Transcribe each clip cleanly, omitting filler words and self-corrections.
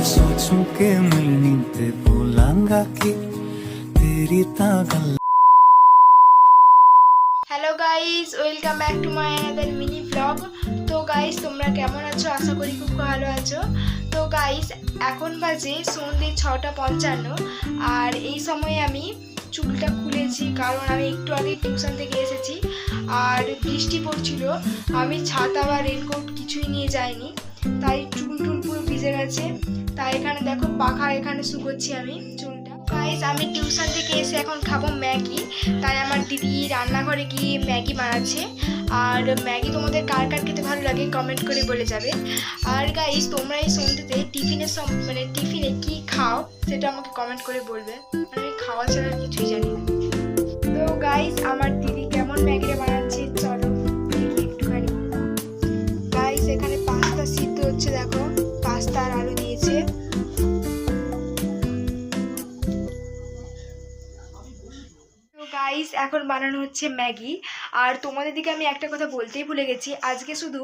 सोचूं के मिलनी ते बोलांगा कि तेरी तागल। Hello guys, welcome back to my another mini vlog. তো গাইস, তোমরা কেমন আছো? আশা করি খুব ভালো আছো। তো গাইস, এখন বাজে সন্ধ্যে 6:55 আর এই সময় আমি চুলটা খুলেছি কারণ আমি একটু আগে টিউশন থেকে এসেছি আর বৃষ্টি পড়ছিল। আমি ছাতা বা রেনকোট কিছুই নিয়ে যাইনি, তাই চুল পুরো ভিজে গেছে। তাই এখানে দেখো পাখা এখানে শুকোচ্ছি আমি চুলটা। গাইস, আমি টিউশন থেকে এসে এখন খাবো ম্যাগি। তাই আমার দিদি রান্নাঘরে গিয়ে ম্যাগি বানাচ্ছে। আর ম্যাগি তোমাদের কার কার খেতে ভালো লাগে কমেন্ট করে বলে যাবে। আর গাইস, তোমরা এই সন্ধ্যেতে টিফিনে কি খাও সেটা আমাকে কমেন্ট করে বলবে। আমি খাওয়া ছাড়া কিছুই জানি না। তো গাইস, আমার দিদি কেমন ম্যাগিটা বানাচ্ছে চলো দেখি একটুখানি। গাইস, এখানে পাস্তা সিদ্ধ হচ্ছে, দেখো পাস্তা আর আলু দিয়েছে। গাইস, এখন বানানো হচ্ছে ম্যাগি। আর তোমাদের দিকে আমি একটা কথা বলতেই ভুলে গেছি, আজকে শুধু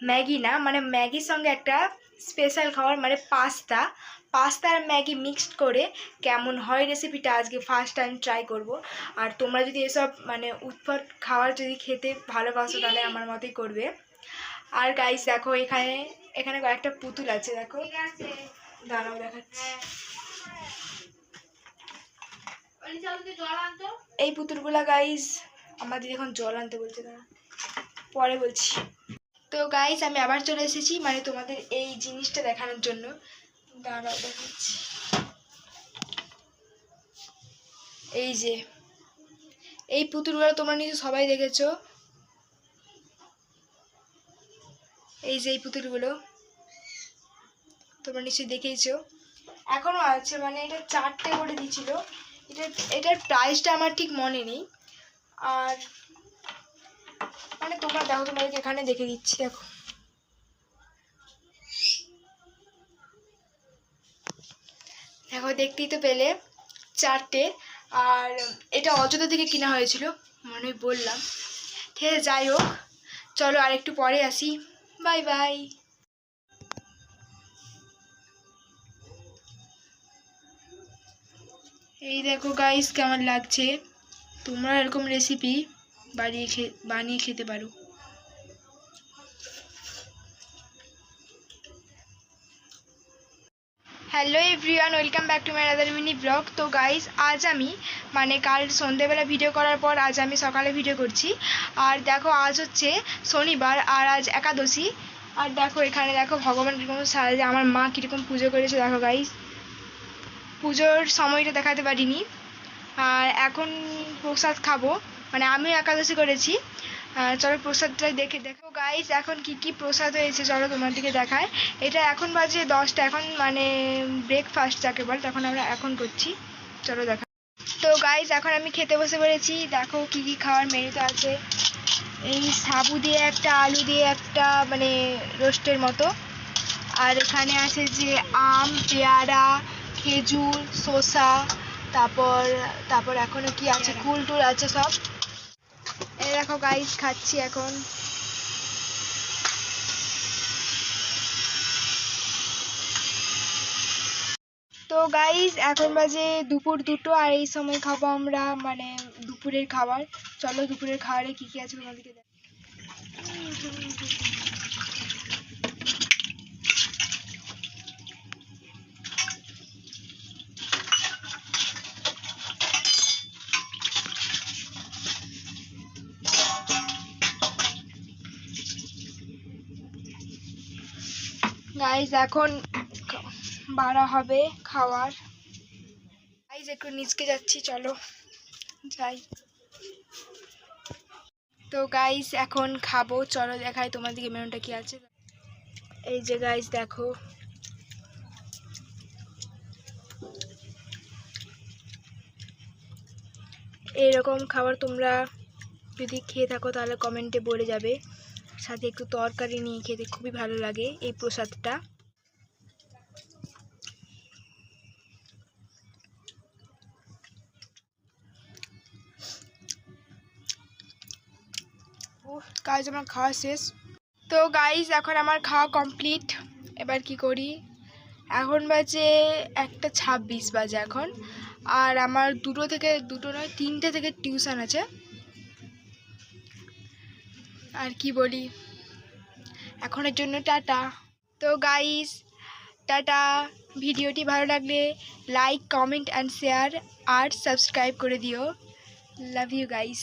ম্যাগি না, ম্যাগির সঙ্গে একটা স্পেশাল খাবার পাস্তা আর ম্যাগি মিক্সড করে কেমন হয় রেসিপিটা আজকে ফার্স্ট টাইম ট্রাই করব। আর তোমরা যদি এসব উৎপট খাবার যদি খেতে ভালোবাসো তাহলে আমার মতোই করবে। আর গাইস দেখো, এখানে কয়েকটা পুতুল আছে, দেখো দাঁড়াও দেখাচ্ছি। এই পুতুলগুলা গাইস আমাদের এখন জল আনতে বলছে, তারা পরে বলছি। তো গাইস, আমি আবার চলে এসেছি তোমাদের এই জিনিসটা দেখানোর জন্য। দাঁড়াও দেখাচ্ছি। এই যে এই পুতুলগুলো তোমরা নিশ্চয়ই সবাই দেখেছো। এই যে এই পুতুলগুলো তোমরা নিশ্চয়ই দেখেইছো, এখনো আছে। এটা 4টে করে দিয়েছিল। এটার প্রাইসটা আমার ঠিক মনে নেই। আর তোমরা দেখো, তোমাদেরকে এখানে দেখে দিচ্ছি, দেখো দেখো দেখতেই তো পেলে 4টে। আর এটা অযোধ্যা থেকে কেনা হয়েছিল বললাম। ঠিক আছে, যাই হোক, চলো আর একটু পরে আসি। Bye bye. এই দেখো গাইস কেমন লাগছে। তোমরা এরকম রেসিপি বানিয়ে খেতে পারো। Hello everyone, welcome back to my other mini vlog. তো গাইস, আজ আমি কাল সন্ধ্যেবেলা ভিডিও করার পর আজ আমি সকালে ভিডিও করছি। আর দেখো, আজ হচ্ছে শনিবার আর আজ একাদশী। আর দেখো এখানে দেখো ভগবান কীরকম সাজে, আমার মা কীরকম পুজো করেছে দেখো গাইস। পুজোর সময়টা দেখাতে পারিনি। আর এখন প্রসাদ খাবো, আমিও একাদশী করেছি। চলো প্রসাদটা দেখো গাইস, এখন কি প্রসাদ হয়েছে চলো তোমার দিকে দেখায়। এটা এখন বাজে 10টা, এখন ব্রেকফাস্ট যাকে বল, তখন আমরা এখন করছি, চলো দেখা। তো গাইস, এখন আমি খেতে বসে পড়েছি। দেখো কি খাওয়ার মেনুতে আছে। এই সাবু দিয়ে একটা, আলু দিয়ে একটা রোস্টের মতো। আর এখানে আছে যে আম, পেয়ারা, খেজুর, শসা, তারপর এখনো কি আছে, কুল টুল আছে সব। এই দেখো গাইস, খাচ্ছি এখন। তো গাইস, এখন বাজে দুপুর 2টো আর এই সময় খাবো আমরা দুপুরের খাবার। চলো দুপুরের খাবারে কি আছে তোমাদেরকে দেখ। গাইস, এখন বাড়া হবে খাওয়ার। গাইস, একটু নিচকে যাচ্ছি, চলো যাই। তো গাইস, এখন খাবো, চলো দেখাই তোমাদেরকে মেনুটা কি আছে। এই যে গাইস দেখো, এইরকম খাবার তোমরা যদি খেয়ে থাকো তাহলে কমেন্টে বলে যাবে। সাথে একটু তরকারি নিয়ে খেতে খুবই ভালো লাগে এই প্রসাদটা। গাইস, আমার খাওয়া শেষ। তো গাইস, এখন আমার খাওয়া কমপ্লিট। এবার কি করি, এখন বাজে 1:26 বাজে এখন। আর আমার দুটো নয় 3টে থেকে টিউশন আছে। আর কি বলি, এখনের জন্য টাটা। তো গাইস টাটা। ভিডিওটি ভালো লাগলে লাইক, কমেন্ট অ্যান্ড শেয়ার আর সাবস্ক্রাইব করে দিও। Love you guys.